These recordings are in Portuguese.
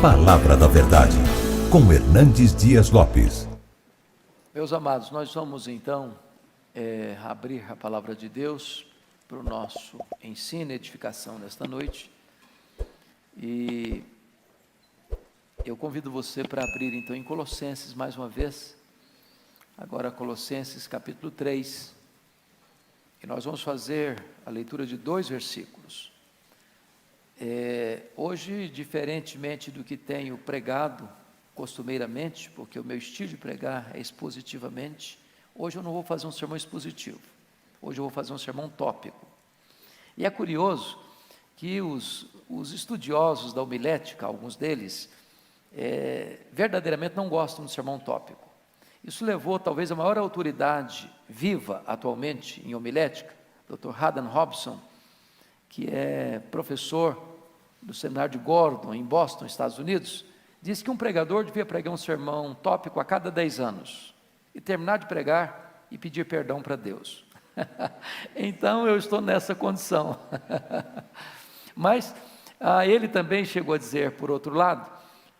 Palavra da Verdade, com Hernandes Dias Lopes. Meus amados, nós vamos então abrir a palavra de Deus para o nosso ensino e edificação nesta noite. E eu convido você para abrir então em Colossenses mais uma vez, agora Colossenses capítulo 3, e nós vamos fazer a leitura de 2 versículos. Hoje, diferentemente do que tenho pregado costumeiramente, porque o meu estilo de pregar é expositivamente, hoje eu não vou fazer um sermão expositivo, hoje eu vou fazer um sermão tópico. E é curioso que os estudiosos da homilética, alguns deles, verdadeiramente não gostam do sermão tópico. Isso levou talvez a maior autoridade viva atualmente em homilética, Dr. Haddon Robson, que é professor do seminário de Gordon, em Boston, Estados Unidos, diz que um pregador devia pregar um sermão tópico a cada 10 anos, e terminar de pregar e pedir perdão para Deus. Então eu estou nessa condição. Mas ele também chegou a dizer, por outro lado,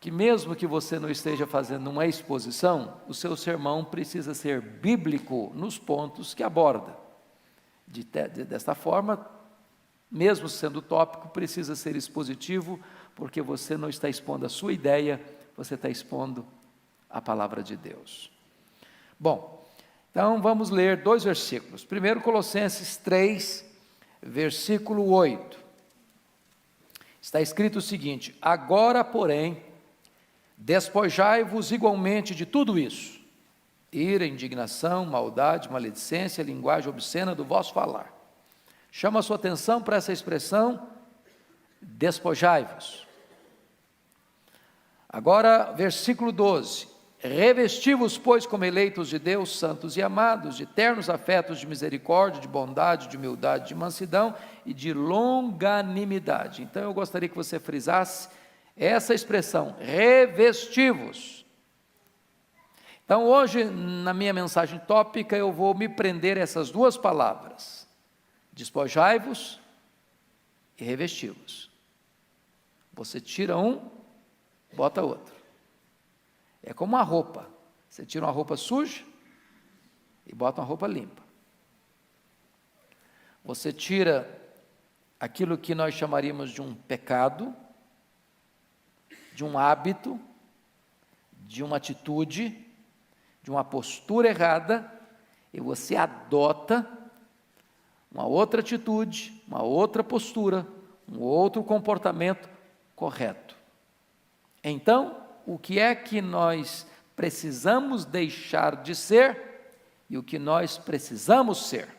que mesmo que você não esteja fazendo uma exposição, o seu sermão precisa ser bíblico nos pontos que aborda. Desta forma, mesmo sendo tópico, precisa ser expositivo, porque você não está expondo a sua ideia, você está expondo a palavra de Deus. Bom, então vamos ler 2 versículos. Primeiro, Colossenses 3, versículo 8. Está escrito o seguinte: agora, porém, despojai-vos igualmente de tudo isso: ira, indignação, maldade, maledicência, linguagem obscena do vosso falar. Chama a sua atenção para essa expressão, despojai-vos. Agora, versículo 12: revesti-vos, pois, como eleitos de Deus, santos e amados, de ternos afetos de misericórdia, de bondade, de humildade, de mansidão e de longanimidade. Então eu gostaria que você frisasse essa expressão, revesti-vos. Então hoje, na minha mensagem tópica, eu vou me prender a essas 2 palavras: despojai-vos e revesti-vos. Você tira um, bota outro. É como uma roupa. Você tira uma roupa suja e bota uma roupa limpa. Você tira aquilo que nós chamaríamos de um pecado, de um hábito, de uma atitude, de uma postura errada, e você adota uma outra atitude, uma outra postura, um outro comportamento correto. Então, o que é que nós precisamos deixar de ser e o que nós precisamos ser?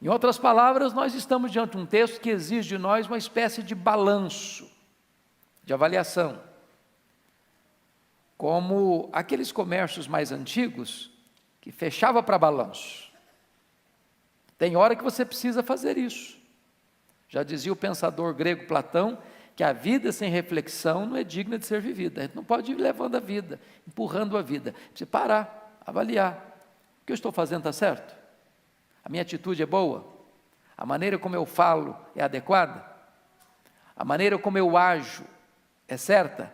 Em outras palavras, nós estamos diante de um texto que exige de nós uma espécie de balanço, de avaliação. Como aqueles comércios mais antigos que fechava para balanço. Tem hora que você precisa fazer isso. Já dizia o pensador grego Platão, que a vida sem reflexão não é digna de ser vivida. A gente não pode ir levando a vida, empurrando a vida. Precisa parar, avaliar. O que eu estou fazendo está certo? A minha atitude é boa? A maneira como eu falo é adequada? A maneira como eu ajo é certa?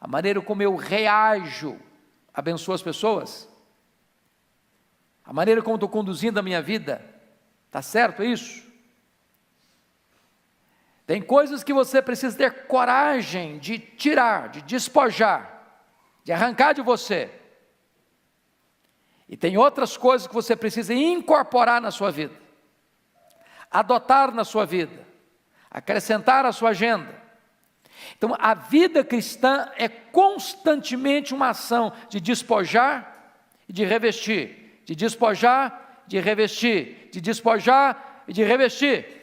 A maneira como eu reajo abençoa as pessoas? A maneira como estou conduzindo a minha vida, está certo isso? Tem coisas que você precisa ter coragem de tirar, de despojar, de arrancar de você. E tem outras coisas que você precisa incorporar na sua vida, adotar na sua vida, acrescentar à sua agenda. Então, a vida cristã é constantemente uma ação de despojar e de revestir, de despojar, de revestir, de despojar e de revestir.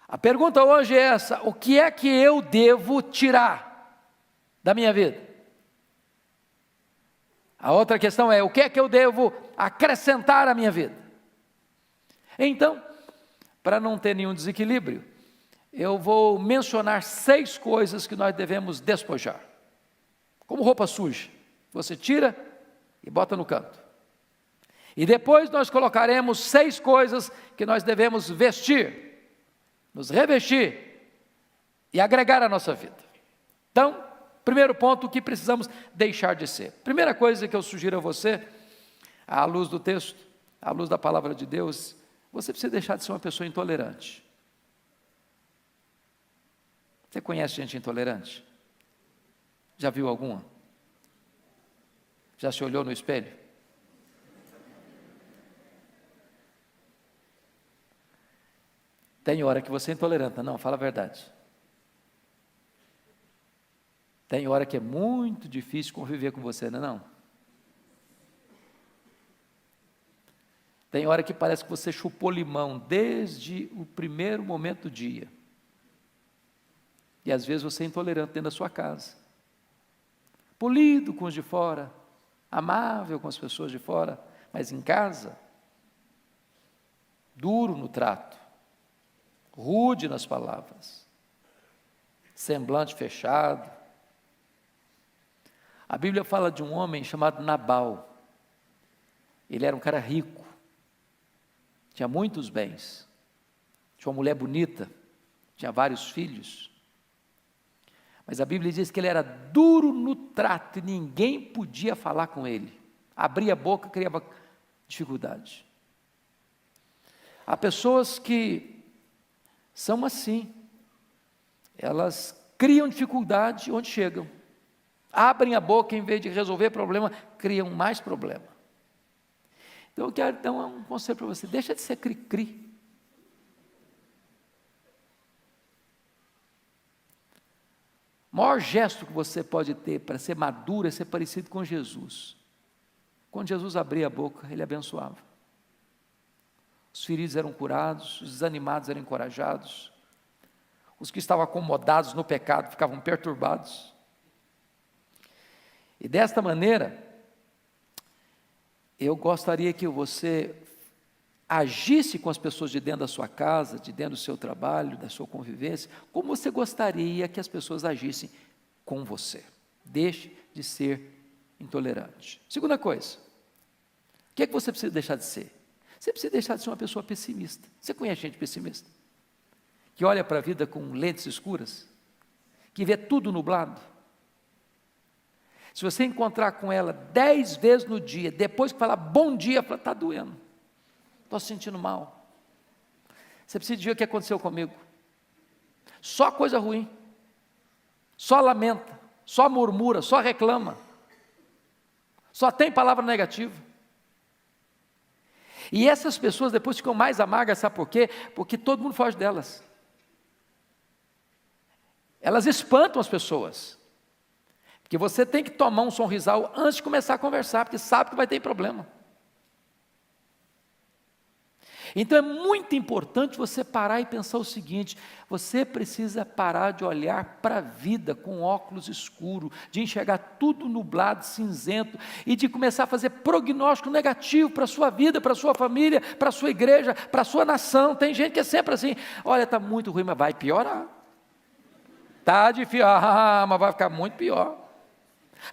A pergunta hoje é essa: o que é que eu devo tirar da minha vida? A outra questão é: o que é que eu devo acrescentar à minha vida? Então, para não ter nenhum desequilíbrio, eu vou mencionar 6 coisas que nós devemos despojar. Como roupa suja, você tira e bota no canto. E depois nós colocaremos 6 coisas que nós devemos vestir, nos revestir e agregar à nossa vida. Então, primeiro ponto, o que precisamos deixar de ser. Primeira coisa que eu sugiro a você, à luz do texto, à luz da palavra de Deus, você precisa deixar de ser uma pessoa intolerante. Você conhece gente intolerante? Já viu alguma? Já se olhou no espelho? Tem hora que você é intolerante, não, fala a verdade. Tem hora que é muito difícil conviver com você, não é não? Tem hora que parece que você chupou limão desde o primeiro momento do dia. E às vezes você é intolerante dentro da sua casa. Polido com os de fora, amável com as pessoas de fora, mas em casa, duro no trato, rude nas palavras, semblante fechado. A Bíblia fala de um homem chamado Nabal. Ele era um cara rico, tinha muitos bens, tinha uma mulher bonita, tinha vários filhos. Mas a Bíblia diz que ele era duro no trato e ninguém podia falar com ele. Abria a boca, criava dificuldade. Há pessoas que são assim, elas criam dificuldade onde chegam. Abrem a boca, em vez de resolver problema, criam mais problema. Então eu quero dar um conselho para você, deixa de ser cri-cri. O maior gesto que você pode ter para ser maduro é ser parecido com Jesus. Quando Jesus abria a boca, ele abençoava. Os feridos eram curados, os desanimados eram encorajados, os que estavam acomodados no pecado ficavam perturbados. E desta maneira, eu gostaria que você agisse com as pessoas de dentro da sua casa, de dentro do seu trabalho, da sua convivência, como você gostaria que as pessoas agissem com você. Deixe de ser intolerante. Segunda coisa, o que é que você precisa deixar de ser? Você precisa deixar de ser uma pessoa pessimista. Você conhece gente pessimista? Que olha para a vida com lentes escuras? Que vê tudo nublado? Se você encontrar com ela 10 vezes no dia, depois que falar bom dia, fala, está doendo, estou sentindo mal. Você precisa dizer o que aconteceu comigo. Só coisa ruim, só lamenta, só murmura, só reclama, só tem palavra negativa. E essas pessoas depois ficam mais amargas, sabe por quê? Porque todo mundo foge delas. Elas espantam as pessoas. Porque você tem que tomar um sorrisal antes de começar a conversar, porque sabe que vai ter problema. Então é muito importante você parar e pensar o seguinte: você precisa parar de olhar para a vida com óculos escuros, de enxergar tudo nublado, cinzento, e de começar a fazer prognóstico negativo para a sua vida, para a sua família, para a sua igreja, para a sua nação. Tem gente que é sempre assim: olha, está muito ruim, mas vai piorar. Está difícil, mas vai ficar muito pior.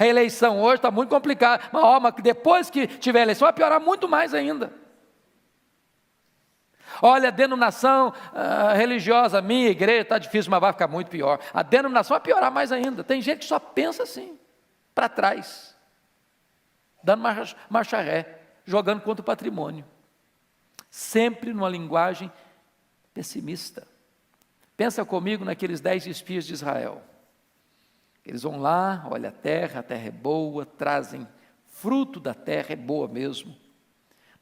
A eleição hoje está muito complicada, mas depois que tiver eleição vai piorar muito mais ainda. Olha, a denominação religiosa, minha igreja está difícil, mas vai ficar muito pior. A denominação vai piorar mais ainda. Tem gente que só pensa assim, para trás, dando marcha ré, jogando contra o patrimônio. Sempre numa linguagem pessimista. Pensa comigo naqueles 10 espias de Israel. Eles vão lá, olha a terra é boa, trazem fruto da terra, é boa mesmo.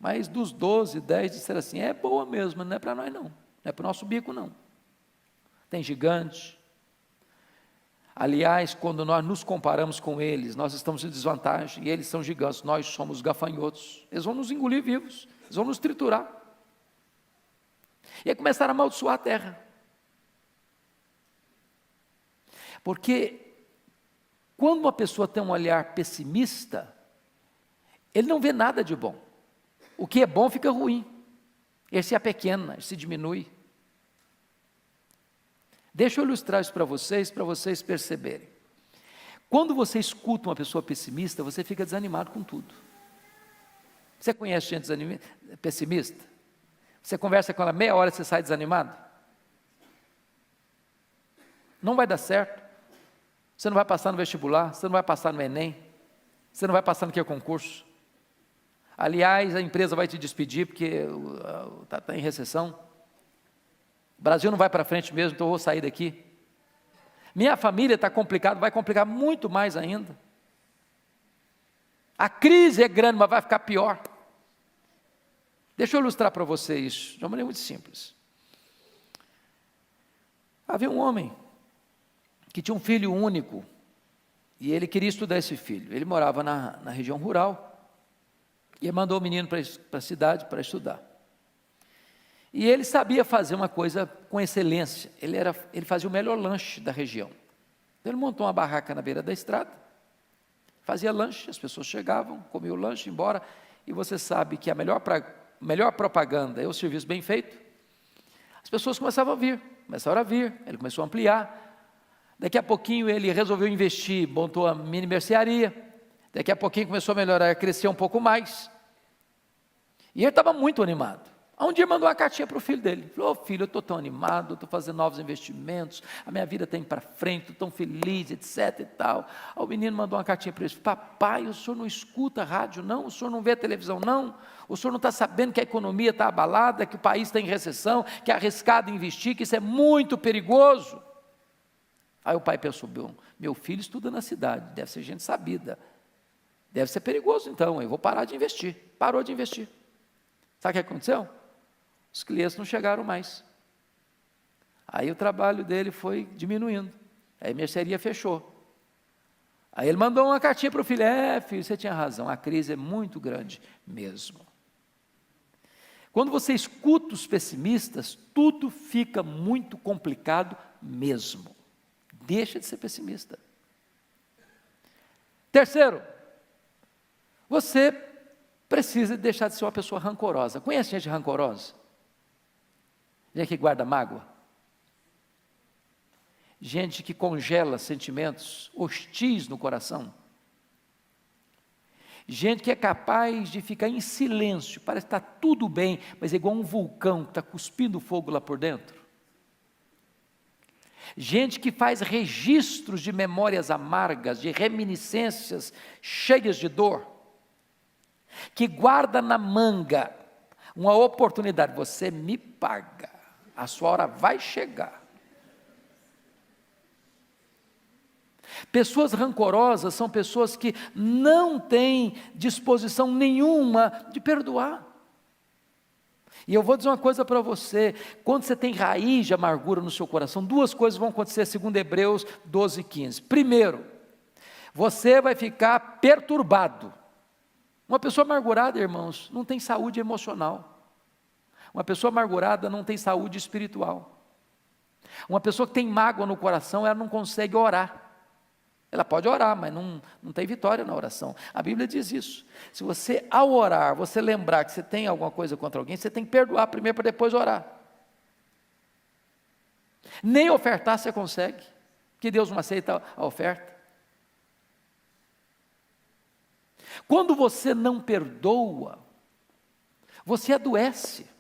Mas dos 12, 10 disseram assim, é boa mesmo, mas não é para nós não, não é para o nosso bico não. Tem gigante. Aliás, quando nós nos comparamos com eles, nós estamos em desvantagem, e eles são gigantes, nós somos gafanhotos. Eles vão nos engolir vivos, eles vão nos triturar. E aí começaram a amaldiçoar a terra. Porque quando uma pessoa tem um olhar pessimista, ele não vê nada de bom. O que é bom fica ruim. Ele se apequena, ele se diminui. Deixa eu ilustrar isso para vocês perceberem. Quando você escuta uma pessoa pessimista, você fica desanimado com tudo. Você conhece gente pessimista? Você conversa com ela meia hora e você sai desanimado? não vai dar certo, você não vai passar no vestibular, você não vai passar no Enem, você não vai passar no que é concurso. Aliás, a empresa vai te despedir porque está em recessão. O Brasil não vai para frente mesmo, então eu vou sair daqui. Minha família está complicada, vai complicar muito mais ainda. A crise é grande, mas vai ficar pior. Deixa eu ilustrar para você isso, de uma maneira muito simples. Havia um homem que tinha um filho único, e ele queria estudar esse filho. Ele morava na região rural, e ele mandou o menino para a cidade para estudar. E ele sabia fazer uma coisa com excelência, ele fazia o melhor lanche da região. Ele montou uma barraca na beira da estrada, fazia lanche, as pessoas chegavam, comiam o lanche, iam embora, e você sabe que a melhor propaganda é o serviço bem feito. As pessoas começaram a vir, ele começou a ampliar. Daqui a pouquinho ele resolveu investir, montou a mini mercearia. Daqui a pouquinho começou a melhorar, a crescer um pouco mais. E ele estava muito animado. Um dia mandou uma cartinha para o filho dele. Falou: filho, eu estou tão animado, estou fazendo novos investimentos, a minha vida está indo para frente, estou tão feliz, etc e tal. Aí o menino mandou uma cartinha para ele: papai, o senhor não escuta rádio não? O senhor não vê televisão não? O senhor não está sabendo que a economia está abalada, que o país está em recessão, que é arriscado investir, que isso é muito perigoso? Aí o pai pensou: meu filho estuda na cidade, deve ser gente sabida, deve ser perigoso então, eu vou parar de investir. Parou de investir. Sabe o que aconteceu? Os clientes não chegaram mais. Aí o trabalho dele foi diminuindo. Aí a mercearia fechou. Aí ele mandou uma cartinha para o filho: filho, você tinha razão, a crise é muito grande mesmo. Quando você escuta os pessimistas, tudo fica muito complicado mesmo. Deixa de ser pessimista. Terceiro, você precisa deixar de ser uma pessoa rancorosa. Conhece gente rancorosa? Gente que guarda mágoa? Gente que congela sentimentos hostis no coração? Gente que é capaz de ficar em silêncio, parece que está tudo bem, mas é igual um vulcão que está cuspindo fogo lá por dentro. Gente que faz registros de memórias amargas, de reminiscências cheias de dor, que guarda na manga uma oportunidade: você me paga, a sua hora vai chegar. Pessoas rancorosas são pessoas que não têm disposição nenhuma de perdoar. E eu vou dizer uma coisa para você: quando você tem raiz de amargura no seu coração, duas coisas vão acontecer segundo Hebreus 12:15. Primeiro, você vai ficar perturbado. Uma pessoa amargurada, irmãos, não tem saúde emocional. Uma pessoa amargurada não tem saúde espiritual. Uma pessoa que tem mágoa no coração, ela não consegue orar. Ela pode orar, mas não tem vitória na oração. A Bíblia diz isso. Se você, ao orar, você lembrar que você tem alguma coisa contra alguém, você tem que perdoar primeiro para depois orar. Nem ofertar você consegue, que Deus não aceita a oferta. Quando você não perdoa, você adoece.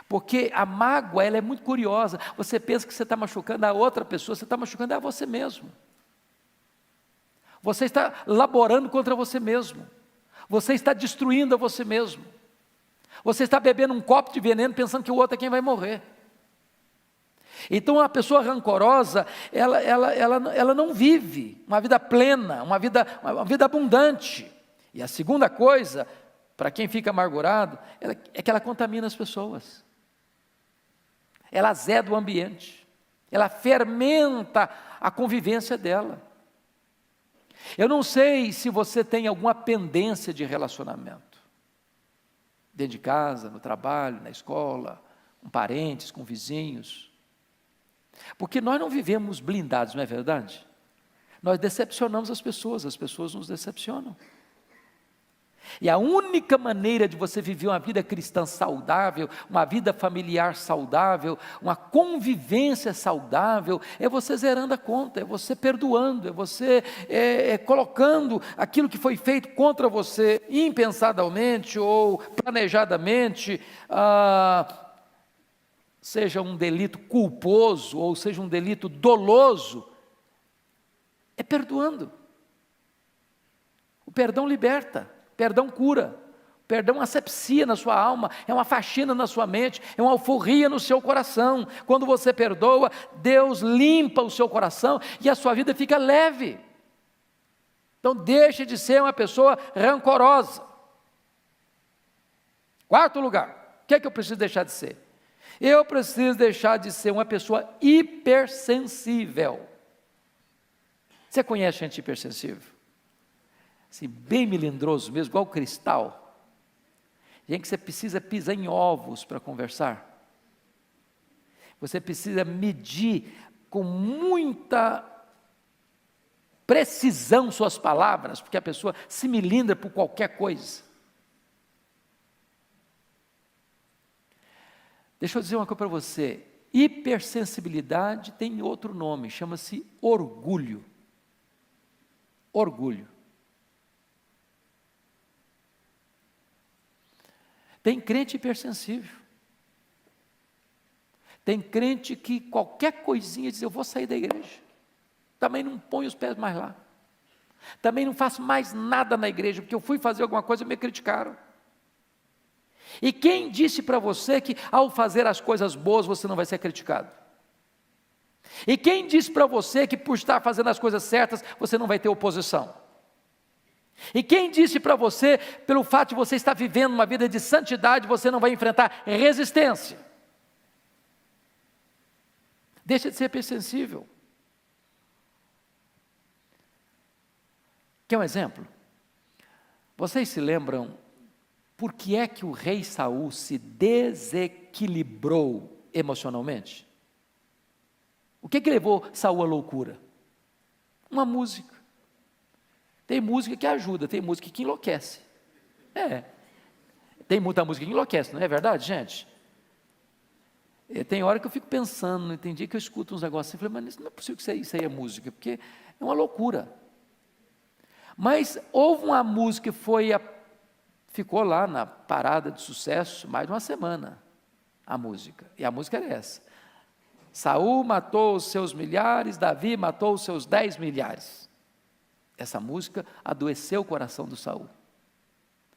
Porque a mágoa, ela é muito curiosa. Você pensa que você está machucando a outra pessoa, você está machucando a você mesmo. Você está laborando contra você mesmo. Você está destruindo a você mesmo. Você está bebendo um copo de veneno pensando que o outro é quem vai morrer. Então a pessoa rancorosa, ela não vive uma vida plena, uma vida abundante. E a segunda coisa, para quem fica amargurado, é que ela contamina as pessoas. Ela azeda o ambiente. Ela fermenta a convivência dela. Eu não sei se você tem alguma pendência de relacionamento. Dentro de casa, no trabalho, na escola, com parentes, com vizinhos. Porque nós não vivemos blindados, não é verdade? Nós decepcionamos as pessoas nos decepcionam. E a única maneira de você viver uma vida cristã saudável, uma vida familiar saudável, uma convivência saudável, é você zerando a conta, é você perdoando, é você colocando aquilo que foi feito contra você, impensadamente ou planejadamente, seja um delito culposo ou seja um delito doloso, é perdoando. O perdão liberta, o perdão cura, o perdão é uma asepsia na sua alma, é uma faxina na sua mente, é uma alforria no seu coração. Quando você perdoa, Deus limpa o seu coração e a sua vida fica leve. Então deixe de ser uma pessoa rancorosa. Quarto lugar, o que é que eu preciso deixar de ser? Eu preciso deixar de ser uma pessoa hipersensível. Você conhece gente hipersensível? Assim, bem melindroso mesmo, igual cristal. Gente que você precisa pisar em ovos para conversar. Você precisa medir com muita precisão suas palavras, porque a pessoa se melindra por qualquer coisa. Deixa eu dizer uma coisa para você, hipersensibilidade tem outro nome, chama-se orgulho. Orgulho. Tem crente hipersensível. Tem crente que qualquer coisinha diz, eu vou sair da igreja. Também não ponho os pés mais lá. Também não faço mais nada na igreja, porque eu fui fazer alguma coisa e me criticaram. E quem disse para você que ao fazer as coisas boas você não vai ser criticado? E quem disse para você que por estar fazendo as coisas certas você não vai ter oposição? E quem disse para você, pelo fato de você estar vivendo uma vida de santidade, você não vai enfrentar resistência? Deixa de ser hipersensível. Quer um exemplo? Vocês se lembram por que é que o rei Saul se desequilibrou emocionalmente? O que levou Saul à loucura? Uma música. Tem música que ajuda, tem música que enlouquece. Tem muita música que enlouquece, não é verdade, gente? Tem hora que eu fico pensando, tem dia que eu escuto uns negócios assim, eu falei, mas não é possível que isso aí é música, porque é uma loucura. Mas houve uma música que ficou lá na parada de sucesso mais de uma semana, a música, e a música era essa: Saul matou os seus milhares, Davi matou os seus 10 milhares. Essa música adoeceu o coração do Saul.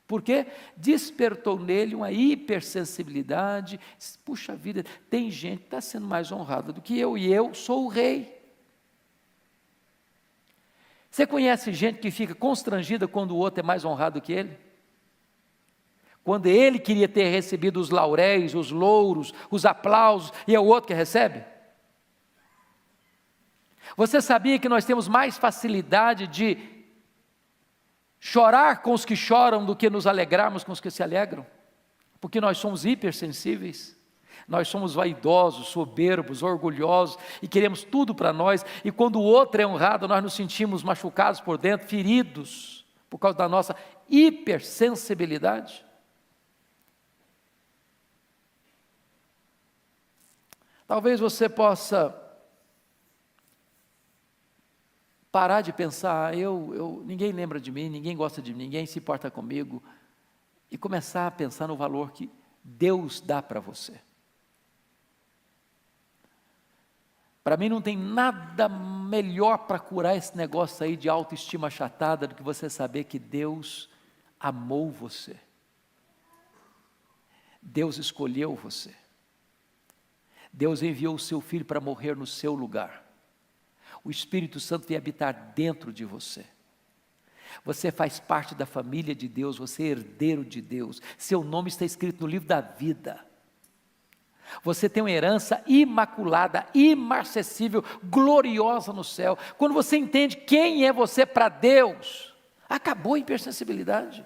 Por quê? Despertou nele uma hipersensibilidade. Puxa vida, tem gente que está sendo mais honrada do que eu, e eu sou o rei. Você conhece gente que fica constrangida quando o outro é mais honrado que ele? Quando ele queria ter recebido os lauréis, os louros, os aplausos, e é o outro que recebe? Você sabia que nós temos mais facilidade de chorar com os que choram do que nos alegrarmos com os que se alegram? Porque nós somos hipersensíveis, nós somos vaidosos, soberbos, orgulhosos e queremos tudo para nós, e quando o outro é honrado, nós nos sentimos machucados por dentro, feridos, por causa da nossa hipersensibilidade. Talvez você possa parar de pensar, ninguém lembra de mim, ninguém gosta de mim, ninguém se importa comigo, e começar a pensar no valor que Deus dá para você. Para mim não tem nada melhor para curar esse negócio aí de autoestima achatada do que você saber que Deus amou você. Deus escolheu você. Deus enviou o seu Filho para morrer no seu lugar. O Espírito Santo vem habitar dentro de você. Você faz parte da família de Deus, você é herdeiro de Deus. Seu nome está escrito no livro da vida. Você tem uma herança imaculada, imarcessível, gloriosa no céu. Quando você entende quem é você para Deus, acabou a hipersensibilidade.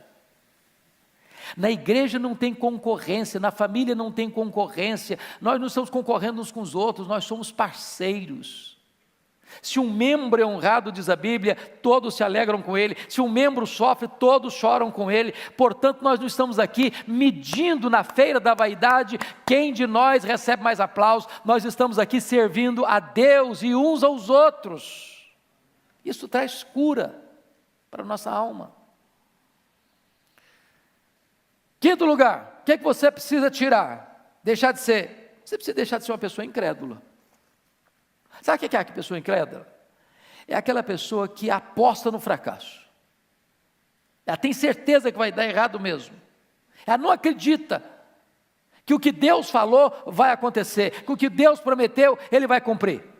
Na igreja não tem concorrência, na família não tem concorrência, nós não estamos concorrendo uns com os outros, nós somos parceiros. Se um membro é honrado, diz a Bíblia, todos se alegram com ele. Se um membro sofre, todos choram com ele. Portanto, nós não estamos aqui medindo na feira da vaidade quem de nós recebe mais aplausos. Nós estamos aqui servindo a Deus e uns aos outros. Isso traz cura para a nossa alma. Quinto lugar, o que você precisa tirar? Deixar de ser Você precisa deixar de ser uma pessoa incrédula. Sabe o que é a pessoa incrédula? É aquela pessoa que aposta no fracasso. Ela tem certeza que vai dar errado mesmo. Ela não acredita que o que Deus falou vai acontecer, que o que Deus prometeu, Ele vai cumprir.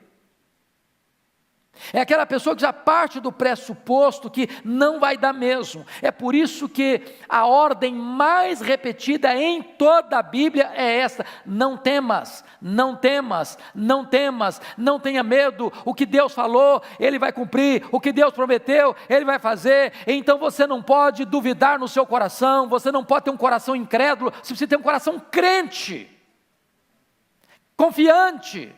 É aquela pessoa que já parte do pressuposto que não vai dar mesmo. É por isso que a ordem mais repetida em toda a Bíblia é esta: não temas, não temas, não temas, não tenha medo. O que Deus falou, Ele vai cumprir. O que Deus prometeu, Ele vai fazer. Então você não pode duvidar no seu coração, você não pode ter um coração incrédulo, você precisa ter um coração crente, confiante.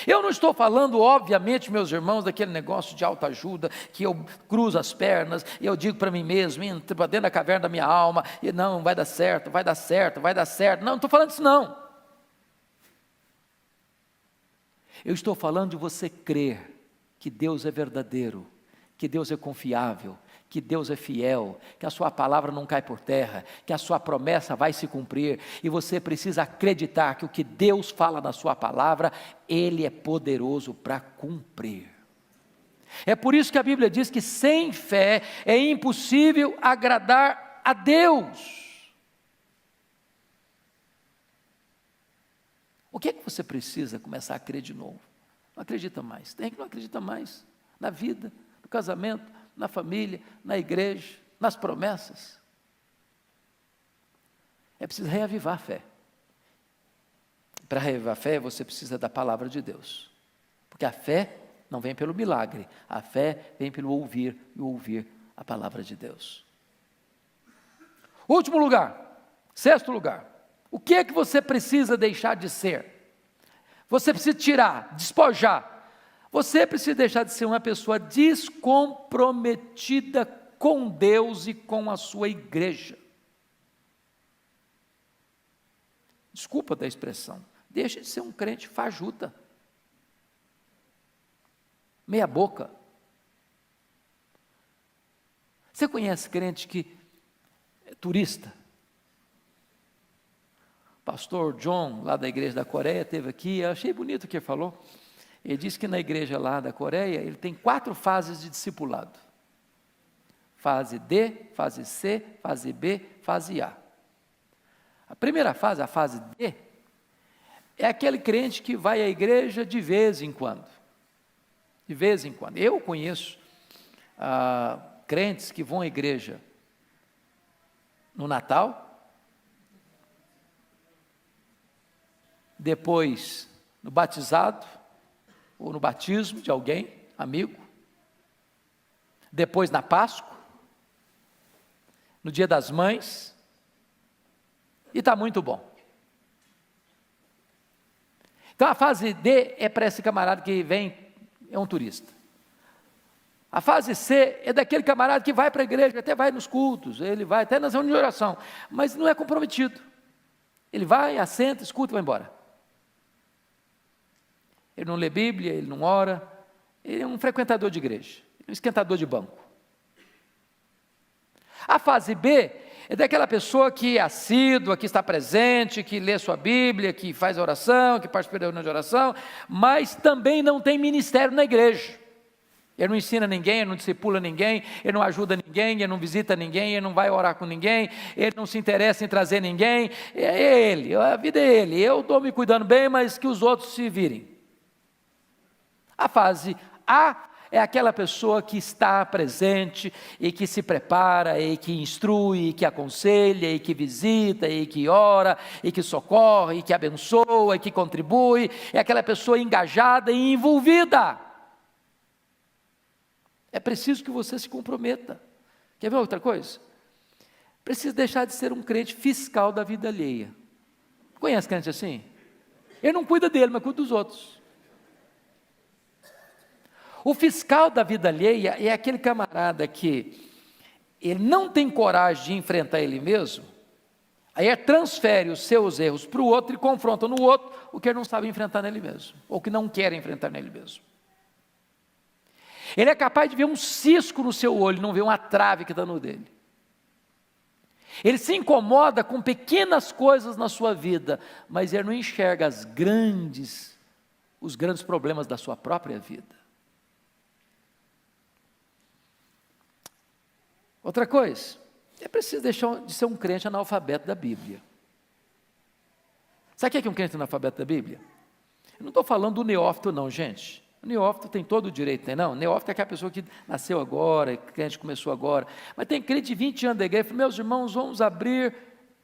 Eu não estou falando, obviamente, meus irmãos, daquele negócio de autoajuda, que eu cruzo as pernas, e eu digo para mim mesmo, entro para dentro da caverna da minha alma, e não, vai dar certo, vai dar certo, vai dar certo. Não, não estou falando disso não. Eu estou falando de você crer que Deus é verdadeiro, que Deus é confiável, que Deus é fiel, que a sua palavra não cai por terra, que a sua promessa vai se cumprir, e você precisa acreditar que o que Deus fala na sua palavra, Ele é poderoso para cumprir. É por isso que a Bíblia diz que sem fé é impossível agradar a Deus. O que é que você precisa começar a crer de novo? Não acredita mais, tem que não acredita mais na vida, no casamento, na família, na igreja, nas promessas. É preciso reavivar a fé. Para reavivar a fé, você precisa da palavra de Deus. Porque a fé não vem pelo milagre, a fé vem pelo ouvir e ouvir a palavra de Deus. Último lugar, sexto lugar. O que é que você precisa deixar de ser? Você precisa tirar, despojar. Você precisa deixar de ser uma pessoa descomprometida com Deus e com a sua igreja. Desculpa da expressão, deixe de ser um crente fajuta, meia boca. Você conhece crente que é turista? O pastor John, lá da igreja da Coreia, esteve aqui, eu achei bonito o que ele falou. Ele disse que na igreja lá da Coreia, ele tem 4 fases de discipulado. Fase D, fase C, fase B, fase A. A primeira fase, a fase D, é aquele crente que vai à igreja de vez em quando. De vez em quando. Eu conheço crentes que vão à igreja no Natal, depois no batizado, ou no batismo de alguém, amigo, depois na Páscoa, no Dia das Mães, e está muito bom. Então a fase D é para esse camarada que vem, é um turista. A fase C é daquele camarada que vai para a igreja, até vai nos cultos, ele vai até nas reuniões de oração, mas não é comprometido. Ele vai, assenta, escuta e vai embora. Ele não lê Bíblia, ele não ora, ele é um frequentador de igreja, um esquentador de banco. A fase B é daquela pessoa que é assídua, que está presente, que lê sua Bíblia, que faz oração, que participa da reunião de oração, mas também não tem ministério na igreja. Ele não ensina ninguém, ele não discipula ninguém, ele não ajuda ninguém, ele não visita ninguém, ele não vai orar com ninguém, ele não se interessa em trazer ninguém. É ele, a vida é ele, eu estou me cuidando bem, mas que os outros se virem. A fase A é aquela pessoa que está presente e que se prepara, e que instrui, e que aconselha, e que visita, e que ora, e que socorre, e que abençoa, e que contribui. É aquela pessoa engajada e envolvida. É preciso que você se comprometa. Quer ver outra coisa? Precisa deixar de ser um crente fiscal da vida alheia. Conhece crente assim? Ele não cuida dele, mas cuida dos outros. O fiscal da vida alheia é aquele camarada que ele não tem coragem de enfrentar ele mesmo, aí ele transfere os seus erros para o outro e confronta no outro o que ele não sabe enfrentar nele mesmo, ou que não quer enfrentar nele mesmo. Ele é capaz de ver um cisco no seu olho, não ver uma trave que está no dele. Ele se incomoda com pequenas coisas na sua vida, mas ele não enxerga os grandes problemas da sua própria vida. Outra coisa, é preciso deixar de ser um crente analfabeto da Bíblia. Sabe o que é um crente analfabeto da Bíblia? Eu não estou falando do neófito não, gente. O neófito tem todo o direito, não. O neófito é aquela pessoa que nasceu agora, que crente começou agora. Mas tem crente de 20 anos da igreja, fala, meus irmãos, vamos abrir,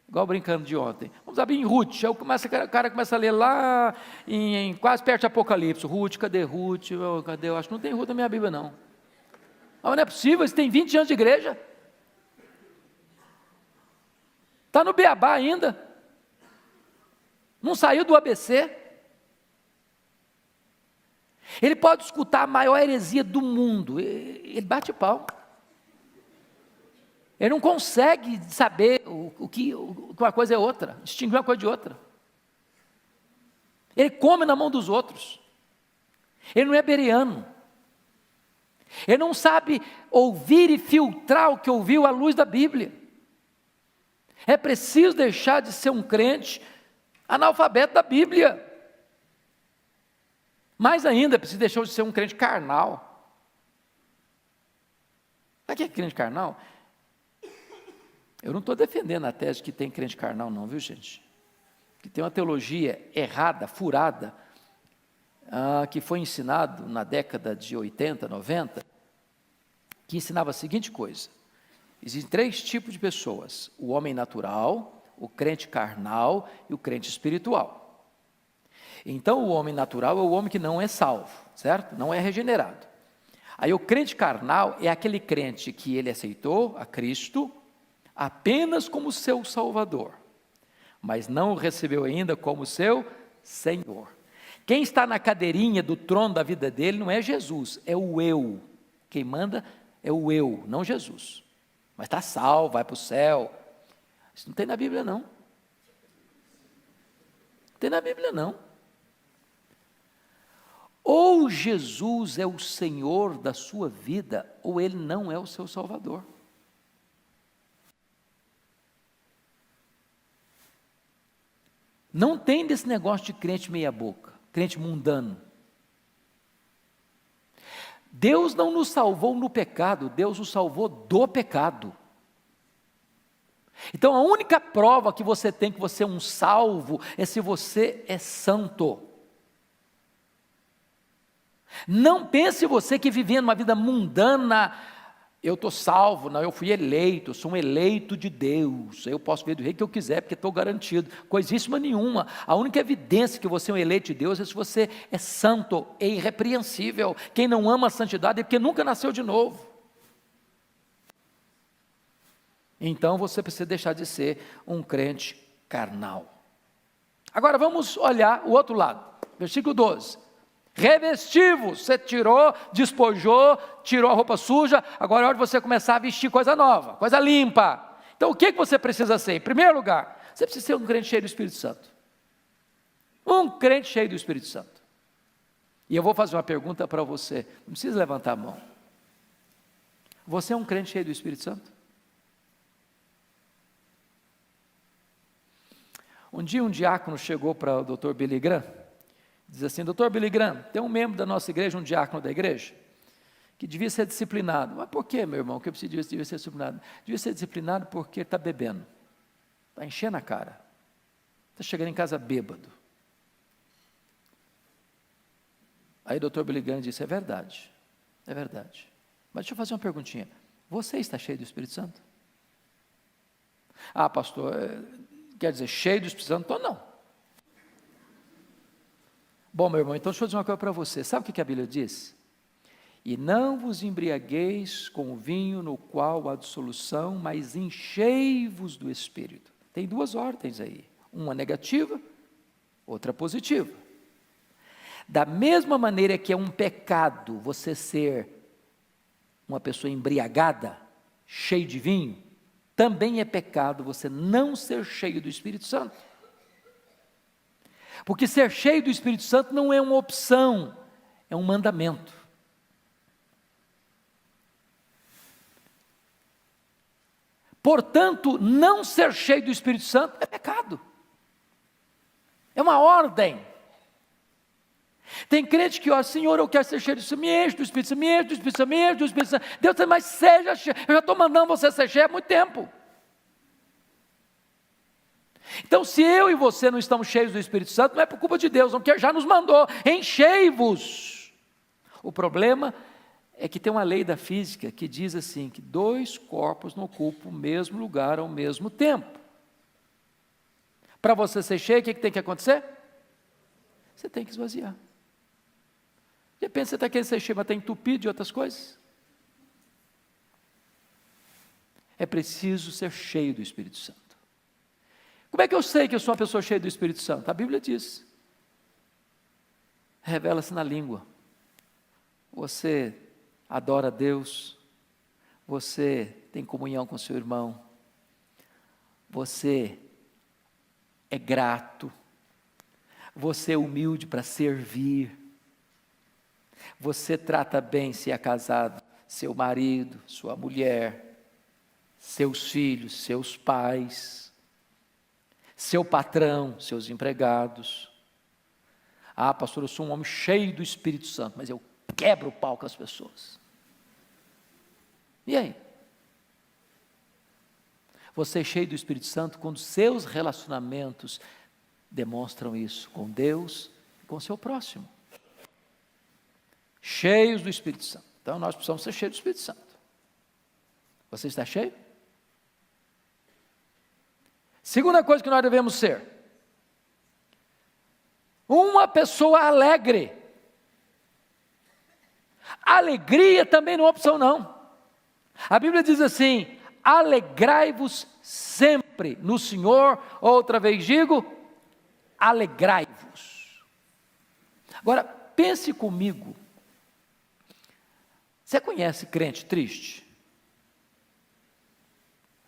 igual brincando de ontem, vamos abrir em Ruth. Aí o cara começa a ler lá, quase perto de Apocalipse. Ruth, cadê Ruth? Cadê? Eu acho que não tem Ruth na minha Bíblia, não. Mas não é possível, você tem 20 anos de igreja. Está no beabá ainda. Não saiu do ABC. Ele pode escutar a maior heresia do mundo, ele bate pau. Ele não consegue saber o que uma coisa é outra, distinguir uma coisa de outra. Ele come na mão dos outros. Ele não é bereano. Ele não sabe ouvir e filtrar o que ouviu à luz da Bíblia. É preciso deixar de ser um crente analfabeto da Bíblia. Mais ainda, é preciso deixar de ser um crente carnal. Sabe o que é crente carnal? Eu não estou defendendo a tese que tem crente carnal não, viu gente? Que tem uma teologia errada, furada, que foi ensinado na década de 80, 90, que ensinava a seguinte coisa: existem 3 tipos de pessoas: o homem natural, o crente carnal e o crente espiritual. Então o homem natural é o homem que não é salvo, certo? Não é regenerado. Aí o crente carnal é aquele crente que ele aceitou a Cristo apenas como seu Salvador, mas não o recebeu ainda como seu Senhor. Quem está na cadeirinha do trono da vida dele não é Jesus, é o eu. Quem manda é o eu, não Jesus. Mas está salvo, vai para o céu. Isso não tem na Bíblia não. Não tem na Bíblia não. Ou Jesus é o Senhor da sua vida, ou Ele não é o seu Salvador. Não tem desse negócio de crente meia boca, crente mundano. Deus não nos salvou no pecado, Deus nos salvou do pecado. Então a única prova que você tem que você é um salvo é se você é santo. Não pense você que vivendo uma vida mundana, eu estou salvo, não, eu fui eleito, eu sou um eleito de Deus, eu posso ver do rei que eu quiser, porque estou garantido, coisíssima nenhuma. A única evidência que você é um eleito de Deus é se você é santo, é irrepreensível. Quem não ama a santidade é porque nunca nasceu de novo. Então você precisa deixar de ser um crente carnal. Agora vamos olhar o outro lado, versículo 12. Revestivos, você tirou, despojou, tirou a roupa suja, agora é hora de você começar a vestir coisa nova, coisa limpa. Então o que você precisa ser? Em primeiro lugar, você precisa ser um crente cheio do Espírito Santo. Um crente cheio do Espírito Santo. E eu vou fazer uma pergunta para você, não precisa levantar a mão. Você é um crente cheio do Espírito Santo? Um dia um diácono chegou para o Dr. Billy Graham, diz assim: Dr. Billy Graham, tem um membro da nossa igreja, um diácono da igreja, que devia ser disciplinado. Mas por que, meu irmão, que eu devia ser disciplinado? Devia ser disciplinado porque está bebendo, está enchendo a cara, está chegando em casa bêbado. Aí o Dr. Billy Graham disse: é verdade, mas deixa eu fazer uma perguntinha, você está cheio do Espírito Santo? Ah, pastor, quer dizer, cheio do Espírito Santo? Então não. Bom, meu irmão, então deixa eu dizer uma coisa para você. Sabe o que a Bíblia diz? E não vos embriagueis com o vinho no qual há dissolução, mas enchei-vos do Espírito. Tem 2 ordens aí, uma negativa, outra positiva. Da mesma maneira que é um pecado você ser uma pessoa embriagada, cheio de vinho, também é pecado você não ser cheio do Espírito Santo. Porque ser cheio do Espírito Santo não é uma opção, é um mandamento. Portanto, não ser cheio do Espírito Santo é pecado. É uma ordem. Tem crente que, ó, Senhor, eu quero ser cheio do Espírito, me enche do Espírito Santo, me enche do Espírito Santo, me enche do Espírito Santo. Deus diz, mas seja cheio, eu já estou mandando você ser cheio há muito tempo. Então, se eu e você não estamos cheios do Espírito Santo, não é por culpa de Deus, não, porque já nos mandou, enchei-vos. O problema é que tem uma lei da física que diz assim, que 2 corpos não ocupam o mesmo lugar ao mesmo tempo. Para você ser cheio, o que tem que acontecer? Você tem que esvaziar. De repente você está querendo ser cheio, mas está entupido de outras coisas. É preciso ser cheio do Espírito Santo. Como é que eu sei que eu sou uma pessoa cheia do Espírito Santo? A Bíblia diz. Revela-se na língua. Você adora a Deus. Você tem comunhão com seu irmão. Você é grato. Você é humilde para servir. Você trata bem, se é casado, seu marido, sua mulher, seus filhos, seus pais, seu patrão, seus empregados. Ah, pastor, eu sou um homem cheio do Espírito Santo, mas eu quebro o pau com as pessoas. E aí? Você é cheio do Espírito Santo quando seus relacionamentos demonstram isso com Deus e com o seu próximo. Cheios do Espírito Santo. Então nós precisamos ser cheios do Espírito Santo. Você está cheio? Segunda coisa que nós devemos ser: uma pessoa alegre. Alegria também não é opção não. A Bíblia diz assim: alegrai-vos sempre no Senhor. Outra vez digo, alegrai-vos. Agora, pense comigo. Você conhece crente triste?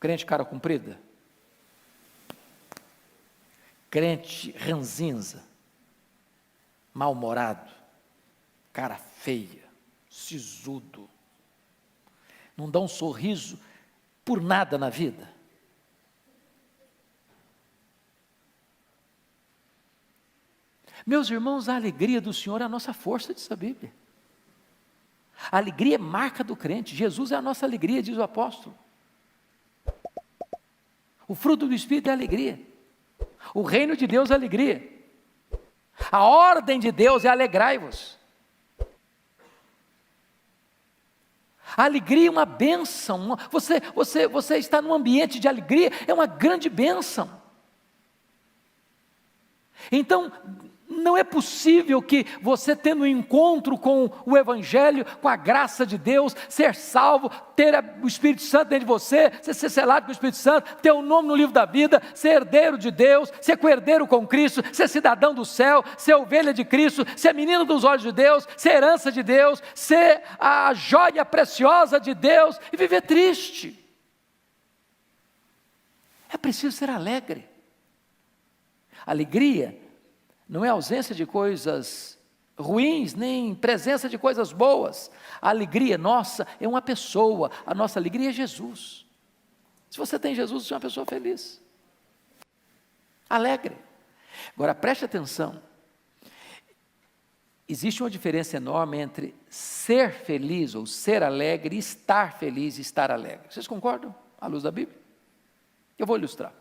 Crente cara comprida? Crente ranzinza? Mal-humorado? Cara feia? Sisudo? Não dá um sorriso por nada na vida? Meus irmãos, a alegria do Senhor é a nossa força, diz a Bíblia. A alegria é marca do crente. Jesus é a nossa alegria, diz o apóstolo. O fruto do Espírito é a alegria. O reino de Deus é a alegria. A ordem de Deus é alegrai-vos. A alegria é uma bênção. Você está num ambiente de alegria, é uma grande bênção. Então, não é possível que você, tendo um encontro com o Evangelho, com a graça de Deus, ser salvo, ter o Espírito Santo dentro de você, ser selado com o Espírito Santo, ter o nome no livro da vida, ser herdeiro de Deus, ser coerdeiro com Cristo, ser cidadão do céu, ser ovelha de Cristo, ser menino dos olhos de Deus, ser herança de Deus, ser a joia preciosa de Deus e viver triste. É preciso ser alegre. Alegria não é ausência de coisas ruins, nem presença de coisas boas. A alegria nossa é uma pessoa. A nossa alegria é Jesus. Se você tem Jesus, você é uma pessoa feliz, alegre. Agora preste atenção. Existe uma diferença enorme entre ser feliz ou ser alegre e estar feliz e estar alegre. Vocês concordam? À luz da Bíblia? Eu vou ilustrar.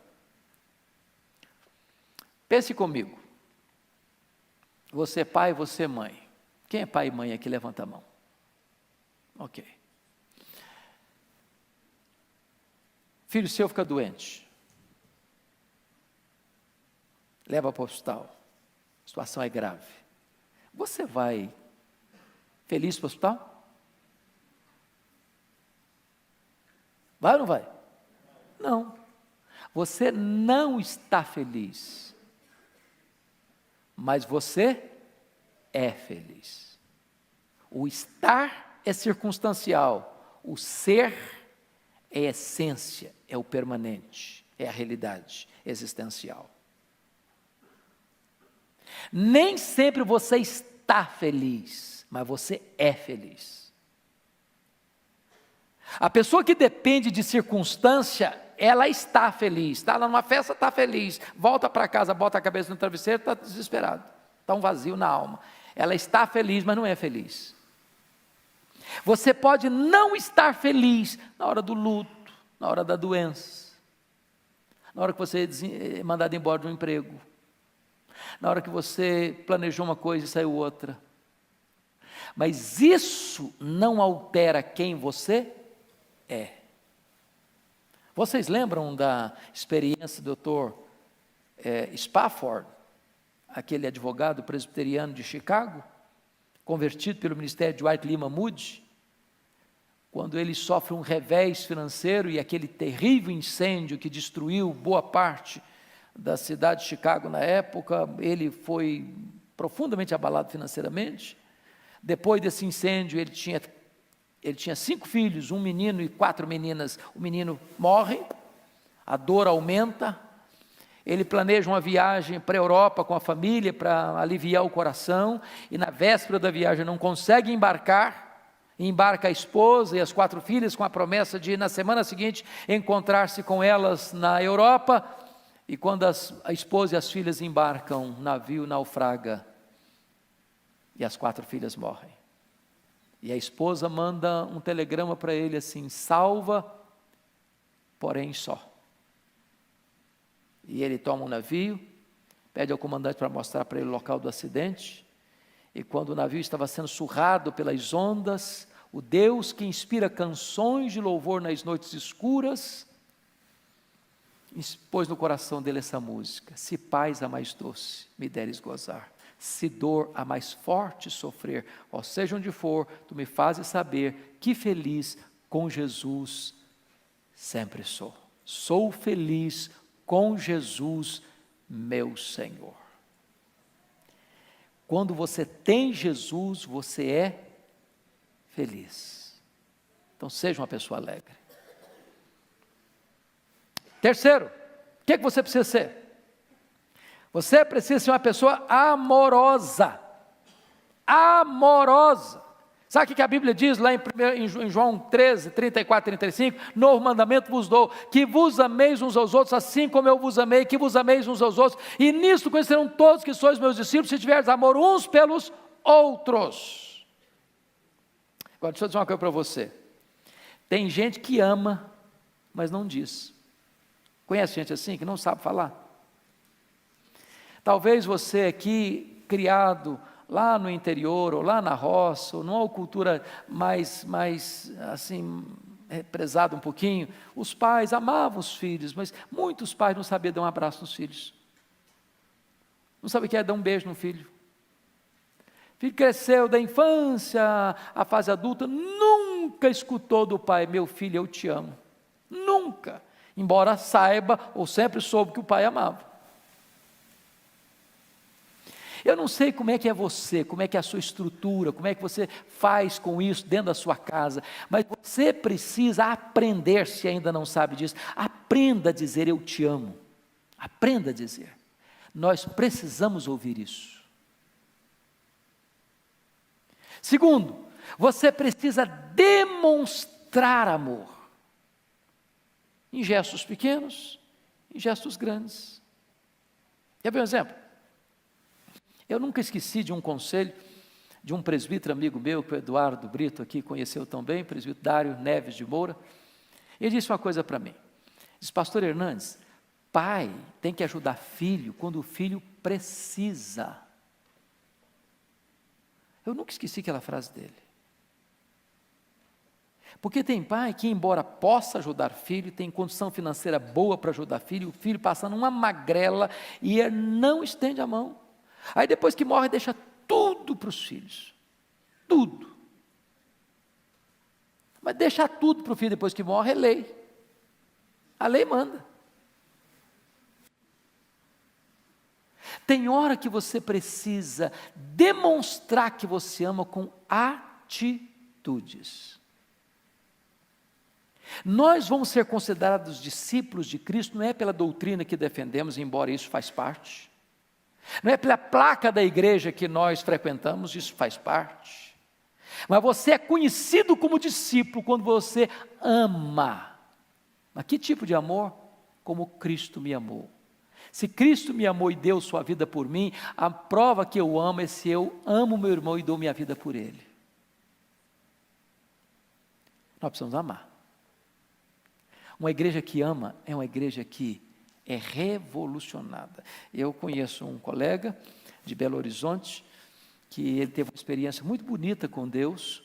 Pense comigo. Você é pai, você é mãe. Quem é pai e mãe aqui? Levanta a mão. Ok. Filho seu fica doente. Leva para o hospital. A situação é grave. Você vai feliz para o hospital? Vai ou não vai? Não. Você não está feliz. Mas você é feliz. O estar é circunstancial, o ser é a essência, é o permanente, é a realidade existencial. Nem sempre você está feliz, mas você é feliz. A pessoa que depende de circunstância, ela está feliz. Está lá numa festa, está feliz. Volta para casa, bota a cabeça no travesseiro, está desesperado. Está um vazio na alma. Ela está feliz, mas não é feliz. Você pode não estar feliz na hora do luto, na hora da doença, na hora que você é mandado embora de um emprego, na hora que você planejou uma coisa e saiu outra. Mas isso não altera quem você é. Vocês lembram da experiência do Dr. Spafford, aquele advogado presbiteriano de Chicago, convertido pelo ministério de Dwight Lyman Moody, quando ele sofre um revés financeiro e aquele terrível incêndio que destruiu boa parte da cidade de Chicago na época, ele foi profundamente abalado financeiramente. Depois desse incêndio, ele tinha 5 filhos, um menino e 4 meninas. O menino morre, a dor aumenta, ele planeja uma viagem para a Europa com a família para aliviar o coração, e na véspera da viagem não consegue embarcar, embarca a esposa e as 4 filhas com a promessa de, na semana seguinte, encontrar-se com elas na Europa, e quando a esposa e as filhas embarcam, o navio naufraga, e as 4 filhas morrem. E a esposa manda um telegrama para ele assim: salva, porém só. E ele toma um navio, pede ao comandante para mostrar para ele o local do acidente, e quando o navio estava sendo surrado pelas ondas, o Deus que inspira canções de louvor nas noites escuras, pôs no coração dele essa música: se paz a mais doce me deres gozar, se dor a mais forte sofrer, ó seja onde for, tu me fazes saber que feliz com Jesus sempre sou. Sou feliz com Jesus, meu Senhor. Quando você tem Jesus, você é feliz. Então seja uma pessoa alegre. Terceiro, o que você precisa ser? Você precisa ser uma pessoa amorosa. Amorosa. Sabe o que a Bíblia diz lá em João 13, 34, 35? Novo mandamento vos dou, que vos ameis uns aos outros, assim como eu vos amei, que vos ameis uns aos outros. E nisto conhecerão todos que sois meus discípulos, se tiverdes amor uns pelos outros. Agora deixa eu dizer uma coisa para você. Tem gente que ama, mas não diz. Conhece gente assim, que não sabe falar? Talvez você aqui, criado lá no interior, ou lá na roça, ou numa cultura mais assim, prezada um pouquinho, os pais amavam os filhos, mas muitos pais não sabiam dar um abraço nos filhos. Não sabiam o que é dar um beijo no filho. O filho cresceu da infância à fase adulta, nunca escutou do pai: meu filho, eu te amo. Nunca. Embora saiba, ou sempre soube, que o pai amava. Eu não sei como é que é você, como é que é a sua estrutura, como é que você faz com isso dentro da sua casa, mas você precisa aprender, se ainda não sabe disso, aprenda a dizer eu te amo, aprenda a dizer. Nós precisamos ouvir isso. Segundo, você precisa demonstrar amor, em gestos pequenos, em gestos grandes. Quer ver um exemplo? Eu nunca esqueci de um conselho de um presbítero amigo meu, que o Eduardo Brito aqui conheceu também, presbítero Dário Neves de Moura. Ele disse uma coisa para mim. Disse: pastor Hernandes, pai tem que ajudar filho quando o filho precisa. Eu nunca esqueci aquela frase dele. Porque tem pai que, embora possa ajudar filho, tem condição financeira boa para ajudar filho, o filho passando uma magrela e ele não estende a mão. Aí depois que morre, deixa tudo para os filhos. Tudo. Mas deixar tudo para o filho depois que morre é lei. A lei manda. Tem hora que você precisa demonstrar que você ama com atitudes. Nós vamos ser considerados discípulos de Cristo, não é pela doutrina que defendemos, embora isso faz parte. Não é pela placa da igreja que nós frequentamos, isso faz parte. Mas você é conhecido como discípulo quando você ama. Mas que tipo de amor? Como Cristo me amou. Se Cristo me amou e deu sua vida por mim, a prova que eu amo é se eu amo meu irmão e dou minha vida por ele. Nós precisamos amar. Uma igreja que ama é uma igreja que é revolucionada. Eu conheço um colega de Belo Horizonte, que ele teve uma experiência muito bonita com Deus,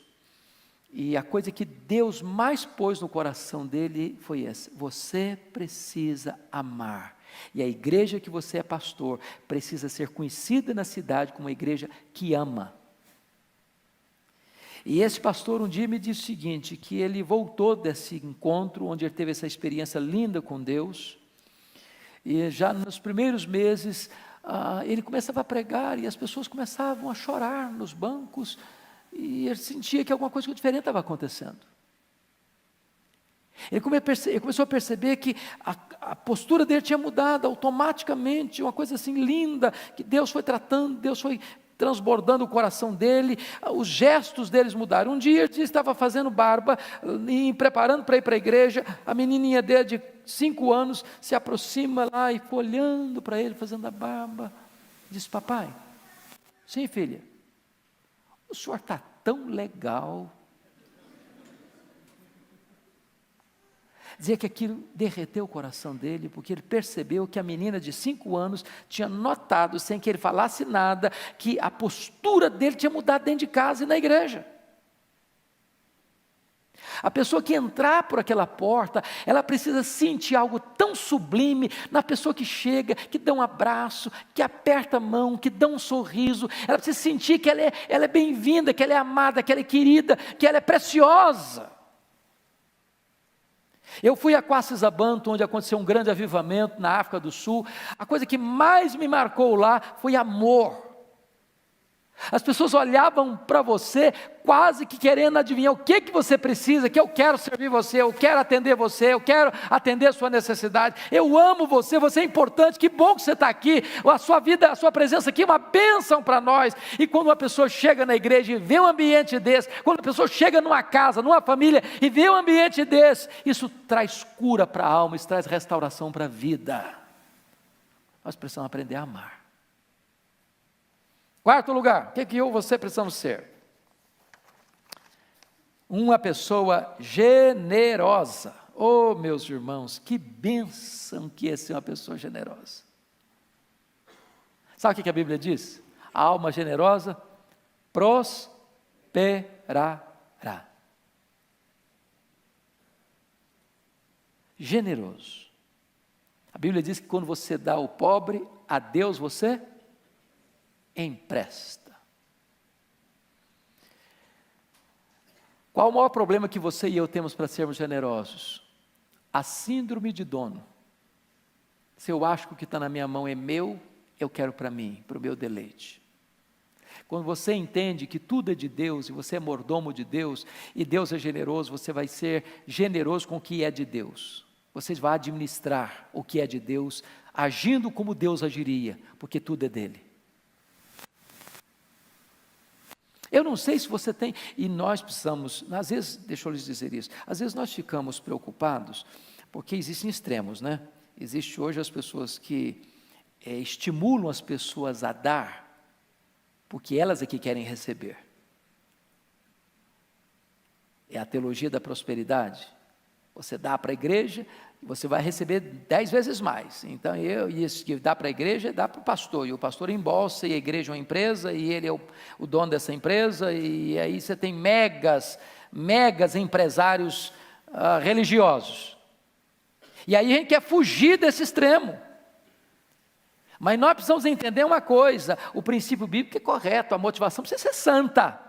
e a coisa que Deus mais pôs no coração dele foi essa: você precisa amar. E a igreja que você é pastor precisa ser conhecida na cidade como uma igreja que ama. E esse pastor um dia me disse o seguinte, que ele voltou desse encontro, onde ele teve essa experiência linda com Deus, e já nos primeiros meses, ele começava a pregar, e as pessoas começavam a chorar nos bancos, e ele sentia que alguma coisa diferente estava acontecendo. Ele começou a perceber que a postura dele tinha mudado automaticamente, uma coisa assim linda, que Deus foi tratando, Deus foi transbordando o coração dele, os gestos deles mudaram. Um dia ele estava fazendo barba, e preparando para ir para a igreja, a menininha dele de 5 anos se aproxima lá e ficou olhando para ele, fazendo a barba, disse: papai, sim filha, o senhor está tão legal. Dizia que aquilo derreteu o coração dele, porque ele percebeu que a menina de 5 anos tinha notado, sem que ele falasse nada, que a postura dele tinha mudado dentro de casa e na igreja. A pessoa que entrar por aquela porta, ela precisa sentir algo tão sublime na pessoa que chega, que dá um abraço, que aperta a mão, que dá um sorriso. Ela precisa sentir que ela é bem-vinda, que ela é amada, que ela é querida, que ela é preciosa. Eu fui a Quacisabanto, onde aconteceu um grande avivamento na África do Sul. A coisa que mais me marcou lá foi amor. As pessoas olhavam para você quase que querendo adivinhar o que você precisa, que eu quero servir você, eu quero atender você, eu quero atender a sua necessidade, eu amo você, você é importante, que bom que você está aqui, a sua vida, a sua presença aqui é uma bênção para nós. E quando uma pessoa chega na igreja e vê um ambiente desse, quando a pessoa chega numa casa, numa família e vê um ambiente desse, isso traz cura para a alma, isso traz restauração para a vida. Nós precisamos aprender a amar. Quarto lugar, o que eu e você precisamos ser? Uma pessoa generosa. Oh, meus irmãos, que bênção que é ser uma pessoa generosa. Sabe o que a Bíblia diz? A alma generosa prosperará. Generoso. A Bíblia diz que quando você dá ao pobre, a Deus você empresta. Qual o maior problema que você e eu temos para sermos generosos? A síndrome de dono. Se eu acho que o que está na minha mão é meu, eu quero para mim, para o meu deleite. Quando você entende que tudo é de Deus, e você é mordomo de Deus, e Deus é generoso, você vai ser generoso com o que é de Deus. Você vai administrar o que é de Deus, agindo como Deus agiria, porque tudo é dele. Eu não sei se você tem, e nós precisamos, às vezes, deixa eu lhes dizer isso, às vezes nós ficamos preocupados, porque existem extremos, né? Existe hoje as pessoas que estimulam as pessoas a dar, porque elas é que querem receber. É a teologia da prosperidade. Você dá para a igreja, você vai receber 10 vezes mais. Então, isso que dá para a igreja, dá para o pastor, e o pastor embolsa, e a igreja é uma empresa, e ele é o dono dessa empresa, e aí você tem megas empresários religiosos. E aí a gente quer fugir desse extremo. Mas nós precisamos entender uma coisa, o princípio bíblico é correto, a motivação precisa ser santa.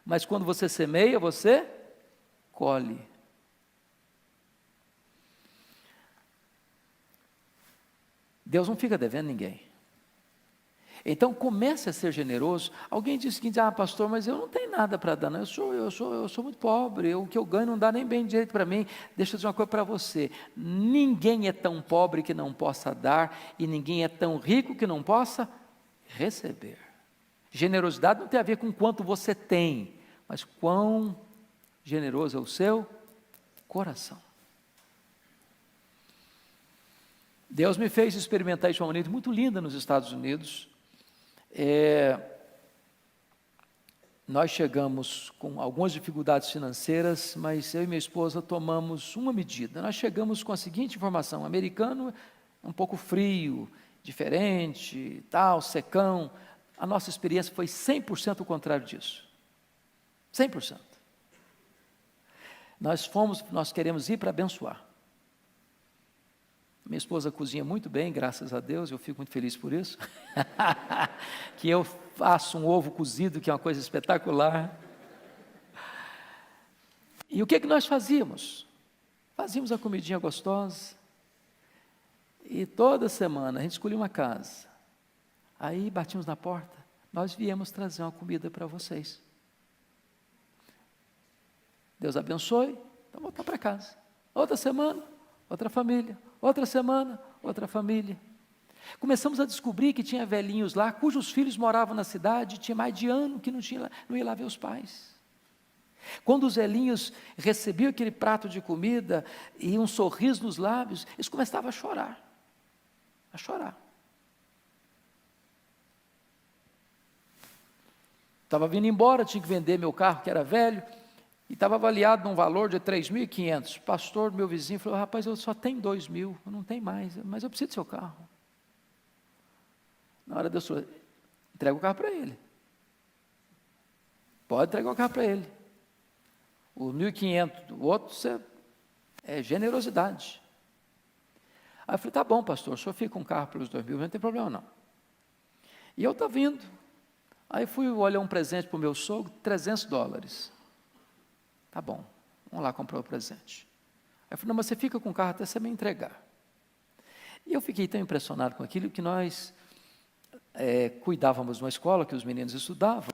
Mas quando você semeia, você colhe. Deus não fica devendo ninguém. Então comece a ser generoso. Alguém diz o seguinte: pastor, mas eu não tenho nada para dar, não. Eu sou muito pobre, o que eu ganho não dá nem bem direito para mim. Deixa eu dizer uma coisa para você: ninguém é tão pobre que não possa dar, e ninguém é tão rico que não possa receber. Generosidade não tem a ver com quanto você tem, mas quão generoso é o seu coração. Deus me fez experimentar isso de uma maneira muito linda nos Estados Unidos. Nós chegamos com algumas dificuldades financeiras, mas eu e minha esposa tomamos uma medida. Nós chegamos com a seguinte informação: o americano é um pouco frio, diferente, tal, secão. A nossa experiência foi 100% o contrário disso. 100%. Nós queremos ir para abençoar. Minha esposa cozinha muito bem, graças a Deus, eu fico muito feliz por isso. Que eu faço um ovo cozido, que é uma coisa espetacular. E o que nós fazíamos? Fazíamos a comidinha gostosa. E toda semana a gente escolhia uma casa. Aí batíamos na porta, nós viemos trazer uma comida para vocês. Deus abençoe, então voltar para casa. Outra semana, outra família. Outra semana, outra família. Começamos a descobrir que tinha velhinhos lá, cujos filhos moravam na cidade, tinha mais de ano que não ia lá ver os pais. Quando os velhinhos recebiam aquele prato de comida e um sorriso nos lábios, eles começavam a chorar. A chorar. Estava vindo embora, tinha que vender meu carro, que era velho, e estava avaliado num valor de 3.500. O pastor, meu vizinho, falou: rapaz, eu só tenho 2.000, eu não tenho mais, mas eu preciso do seu carro. Na hora Deus falou: entrega o carro para ele. Pode entregar o carro para ele. O 1.500 do outro é generosidade. Aí eu falei: tá bom, pastor, o senhor fica com o carro pelos 2.000, não tem problema não. E eu estava vindo. Aí fui olhar um presente para o meu sogro, $300. Tá bom, vamos lá comprar o presente. Aí eu falei: não, mas você fica com o carro até você me entregar. E eu fiquei tão impressionado com aquilo que nós cuidávamos de uma escola que os meninos estudavam,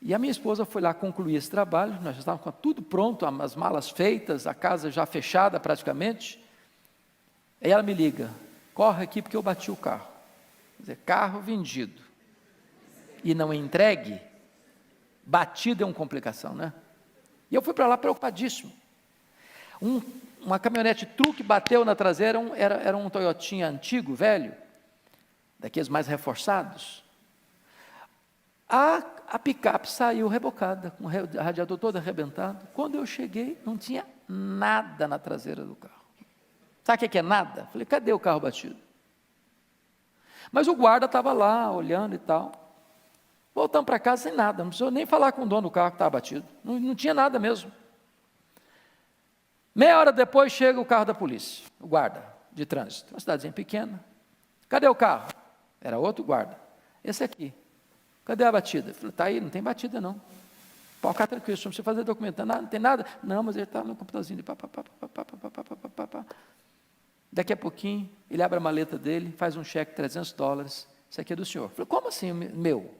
e a minha esposa foi lá concluir esse trabalho, nós já estávamos com tudo pronto, as malas feitas, a casa já fechada praticamente. Aí ela me liga: corre aqui porque eu bati o carro. Quer dizer, carro vendido e não entregue, batido é uma complicação, né? E eu fui para lá preocupadíssimo. Uma caminhonete truque bateu na traseira, era um Toyotinha antigo, velho, daqueles mais reforçados. A picape saiu rebocada, com o radiador todo arrebentado. Quando eu cheguei, não tinha nada na traseira do carro. Sabe o que é nada? Falei: cadê o carro batido? Mas o guarda estava lá, olhando e tal. Voltamos para casa sem nada, não precisou nem falar com o dono do carro que estava batido. Não tinha nada mesmo. Meia hora depois chega o carro da polícia, o guarda de trânsito, uma cidadezinha pequena. Cadê o carro? Era outro guarda. Esse aqui. Cadê a batida? Eu falei: está aí, não tem batida não. Pode ficar tranquilo, não precisa fazer documento, não tem nada. Não, mas ele está no computadorzinho. Daqui a pouquinho, ele abre a maleta dele, faz um cheque de $300. Isso aqui é do senhor. Eu falei: como assim, meu?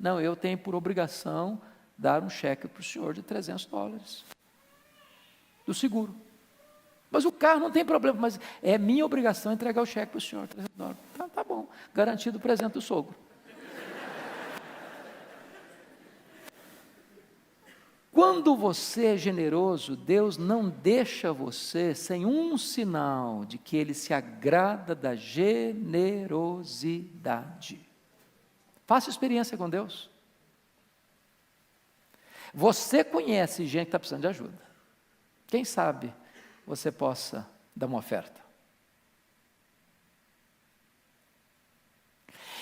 Não, eu tenho por obrigação dar um cheque para o senhor de $300. Do seguro. Mas o carro não tem problema, mas é minha obrigação entregar o cheque para o senhor, $300. Tá bom, garantido o presente do sogro. Quando você é generoso, Deus não deixa você sem um sinal de que Ele se agrada da generosidade. Faça experiência com Deus. Você conhece gente que está precisando de ajuda. Quem sabe você possa dar uma oferta.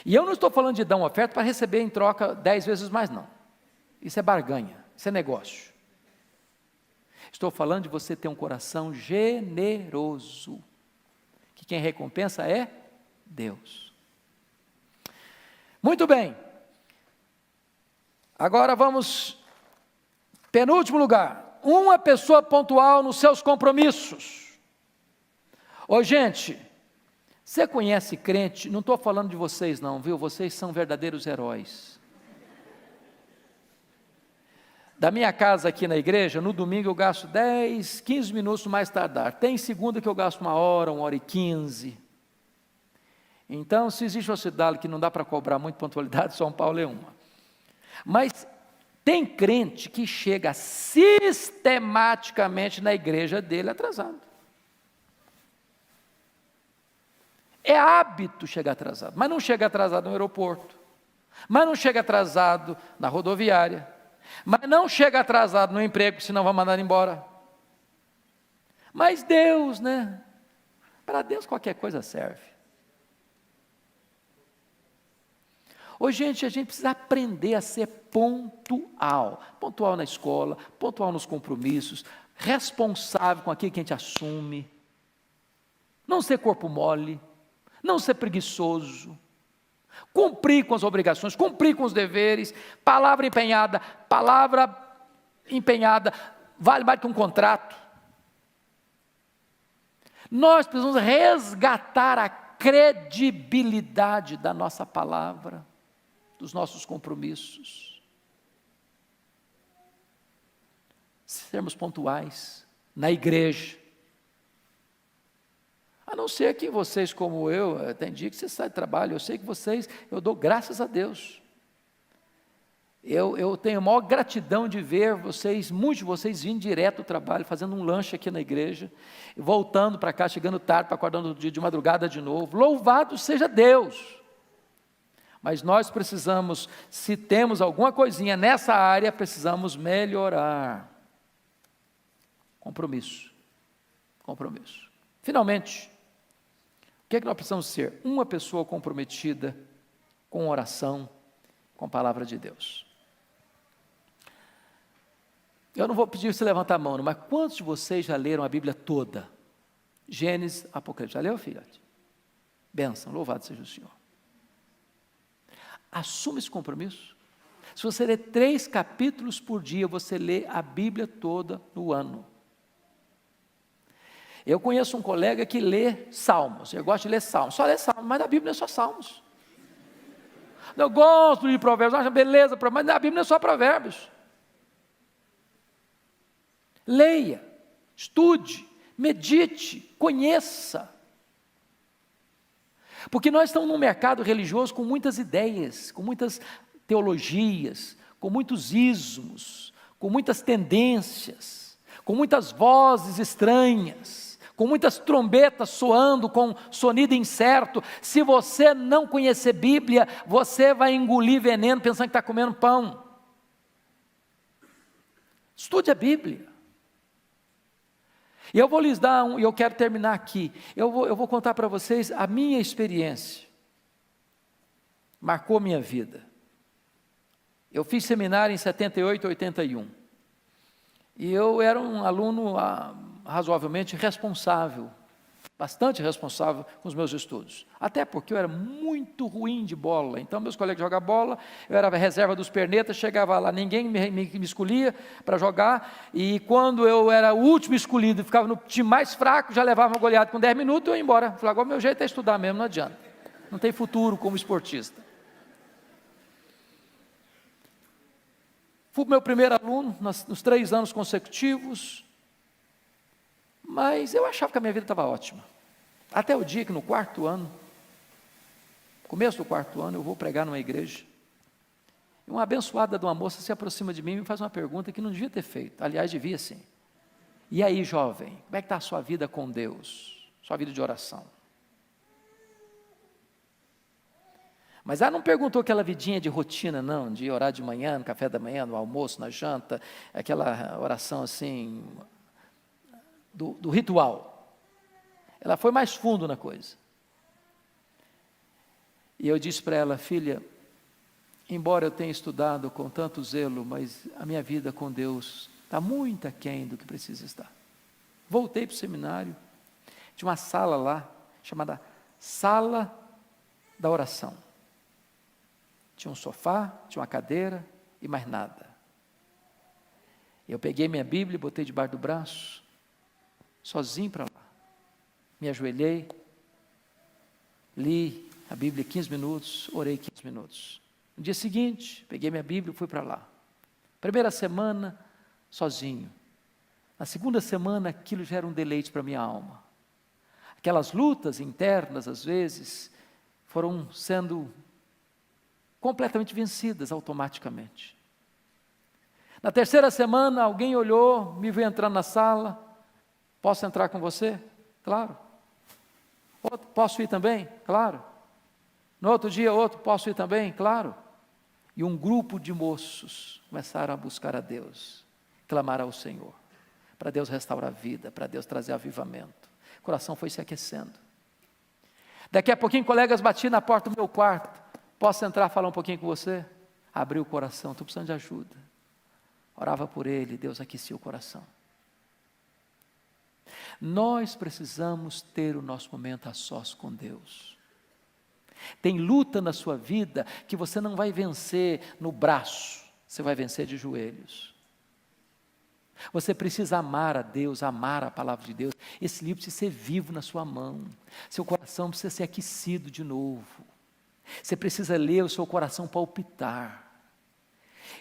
E eu não estou falando de dar uma oferta para receber em troca 10 vezes mais, não. Isso é barganha, isso é negócio. Estou falando de você ter um coração generoso, que quem recompensa é Deus. Muito bem. Agora vamos, penúltimo lugar, uma pessoa pontual nos seus compromissos. Ô gente, você conhece crente, não estou falando de vocês não, viu? Vocês são verdadeiros heróis. Da minha casa aqui na igreja, no domingo eu gasto 10, 15 minutos no mais tardar. Tem segunda que eu gasto 1h e 15. Então, se existe uma cidade que não dá para cobrar muito pontualidade, São Paulo é uma. Mas Tem crente que chega sistematicamente na igreja dele atrasado. É hábito chegar atrasado, mas não chega atrasado no aeroporto, mas não chega atrasado na rodoviária, mas não chega atrasado no emprego, senão vai mandar embora. Mas Deus, né? Para Deus qualquer coisa serve. Hoje, gente, a gente precisa aprender a ser pontual. Pontual na escola, pontual nos compromissos, responsável com aquilo que a gente assume. Não ser corpo mole, não ser preguiçoso. Cumprir com as obrigações, cumprir com os deveres. Palavra empenhada vale mais que um contrato. Nós precisamos resgatar a credibilidade da nossa palavra, dos nossos compromissos. Sermos pontuais na igreja. A não ser que vocês, como eu, tem dia que você sai de trabalho, eu sei que vocês, eu dou graças a Deus. Eu tenho a maior gratidão de ver vocês, muitos de vocês vindo direto do trabalho, fazendo um lanche aqui na igreja, voltando para cá, chegando tarde, para acordando de madrugada de novo. Louvado seja Deus! Mas nós precisamos, se temos alguma coisinha nessa área, precisamos melhorar. Compromisso. Finalmente, o que é que nós precisamos ser? Uma pessoa comprometida com oração, com a palavra de Deus. Eu não vou pedir você levantar a mão, mas quantos de vocês já leram a Bíblia toda? Gênesis, Apocalipse. Já leu, filhote? Bênção, louvado seja o Senhor. Assuma esse compromisso. Se você ler 3 capítulos por dia, você lê a Bíblia toda no ano. Eu conheço um colega que lê Salmos. Eu gosto de ler Salmos. Só lê Salmos, mas na Bíblia não é só Salmos. Eu gosto de Provérbios, acho beleza, mas na Bíblia não é só Provérbios. Leia, estude, medite, conheça. Porque nós estamos num mercado religioso com muitas ideias, com muitas teologias, com muitos ismos, com muitas tendências, com muitas vozes estranhas, com muitas trombetas soando com sonido incerto. Se você não conhecer Bíblia, você vai engolir veneno pensando que está comendo pão. Estude a Bíblia. E eu vou lhes dar e eu quero terminar aqui, eu vou contar para vocês a minha experiência, marcou minha vida. Eu fiz seminário em 78, 81, e eu era um aluno razoavelmente responsável, bastante responsável com os meus estudos, até porque eu era muito ruim de bola. Então meus colegas jogavam bola, eu era a reserva dos pernetas, chegava lá, ninguém me escolhia para jogar, e quando eu era o último escolhido, ficava no time mais fraco, já levava uma goleada com 10 minutos, eu ia embora. Falei, agora meu jeito é estudar mesmo, não adianta, não tem futuro como esportista. Fui meu primeiro aluno nos 3 anos consecutivos, mas eu achava que a minha vida estava ótima, até o dia que no 4º ano, começo do 4º ano, eu vou pregar numa igreja, e uma abençoada de uma moça se aproxima de mim e me faz uma pergunta que não devia ter feito, aliás, devia sim. E aí, jovem, como é que está a sua vida com Deus, sua vida de oração? Mas ela não perguntou aquela vidinha de rotina, não, de orar de manhã, no café da manhã, no almoço, na janta, aquela oração assim, do ritual. Ela foi mais fundo na coisa. E eu disse para ela, filha, embora eu tenha estudado com tanto zelo, mas a minha vida com Deus está muito aquém do que precisa estar. Voltei para o seminário, tinha uma sala lá, chamada Sala da Oração. Tinha um sofá, tinha uma cadeira e mais nada. Eu peguei minha Bíblia, botei debaixo do braço, sozinho para lá. Me ajoelhei, li a Bíblia 15 minutos, orei 15 minutos. No dia seguinte, peguei minha Bíblia e fui para lá. Primeira semana, sozinho. Na segunda semana, aquilo já era um deleite para a minha alma. Aquelas lutas internas, às vezes, foram sendo completamente vencidas automaticamente. Na terceira semana, alguém olhou, me viu entrando na sala. Posso entrar com você? Claro. Outro, posso ir também? Claro. No outro dia, outro, posso ir também? Claro. E um grupo de moços começaram a buscar a Deus, clamar ao Senhor, para Deus restaurar a vida, para Deus trazer avivamento. O coração foi se aquecendo. Daqui a pouquinho, colegas batiam na porta do meu quarto. Posso entrar falar um pouquinho com você? Abriu o coração, estou precisando de ajuda. Orava por ele, Deus aquecia o coração. Nós precisamos ter o nosso momento a sós com Deus. Tem luta na sua vida que você não vai vencer no braço, você vai vencer de joelhos. Você precisa amar a Deus, amar a palavra de Deus. Esse livro precisa ser vivo na sua mão. Seu coração precisa ser aquecido de novo. Você precisa ler o seu coração palpitar.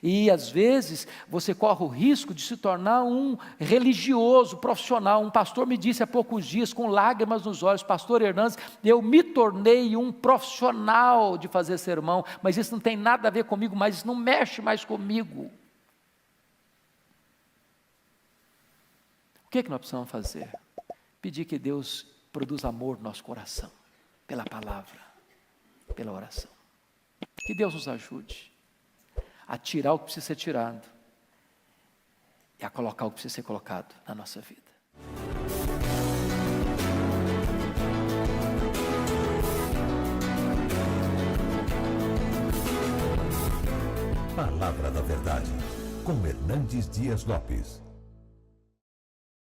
E às vezes você corre o risco de se tornar um religioso profissional. Um pastor me disse há poucos dias, com lágrimas nos olhos: pastor Hernandes, eu me tornei um profissional de fazer sermão, mas isso não tem nada a ver comigo, mas isso não mexe mais comigo. O que nós precisamos fazer? Pedir que Deus produza amor no nosso coração, pela palavra, pela oração. Que Deus nos ajude a tirar o que precisa ser tirado e a colocar o que precisa ser colocado na nossa vida. Palavra da Verdade, com Hernandes Dias Lopes.